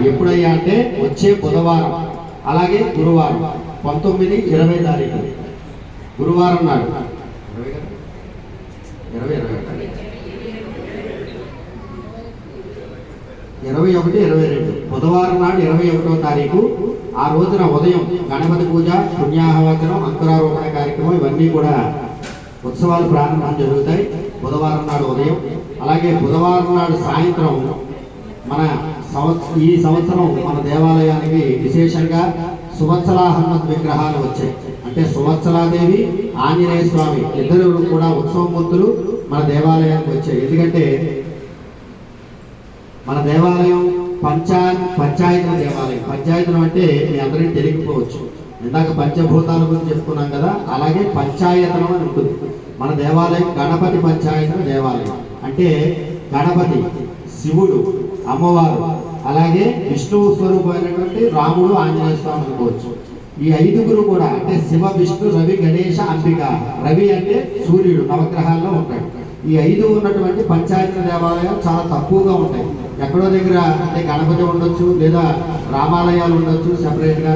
ఎప్పుడయ్యా అంటే వచ్చే బుధవారం, అలాగే గురువారం 19, 20 తారీఖు గురువారం నాడు 21, 22 బుధవారం నాడు 21వ తారీఖు. ఆ రోజున ఉదయం గణపతి పూజ, పుణ్యాహవచనం, అంకురారోపణ కార్యక్రమం ఇవన్నీ కూడా ఉత్సవాలు ప్రారంభం జరుగుతాయి బుధవారం నాడు ఉదయం. అలాగే బుధవారం నాడు సాయంత్రం ఈ సంవత్సరం మన దేవాలయానికి విశేషంగా సువత్సలా హనుమత్ విగ్రహాలు వచ్చాయి. అంటే సువత్సలాదేవి, ఆంజనేయ స్వామి ఇద్దరు కూడా ఉత్సవమూర్తులు మన దేవాలయానికి వచ్చాయి. ఎందుకంటే మన దేవాలయం పంచాయతన దేవాలయం. పంచాయతనం అంటే మీ అందరికీ తెలియకపోవచ్చు. ఇందాక పంచభూతాల గురించి చెప్పుకున్నాం కదా, అలాగే పంచాయతనం అని ఉంటుంది. మన దేవాలయం గణపతి పంచాయతన దేవాలయం. అంటే గణపతి, శివుడు, అమ్మవారు, అలాగే విష్ణువు స్వరూపమైనటువంటి రాముడు, ఆంజనేయ స్వామి అనుకోవచ్చు. ఈ ఐదుగురు కూడా అంటే శివ, విష్ణు, రవి, గణేశ, అంబిక. రవి అంటే సూర్యుడు, నవగ్రహాల్లో ఉంటాడు. ఈ 5 ఉన్నటువంటి పంచాయతీ దేవాలయాలు చాలా తక్కువగా ఉంటాయి. ఎక్కడో దగ్గర అంటే గణపతి ఉండొచ్చు, లేదా రామాలయాలు ఉండొచ్చు సెపరేట్గా.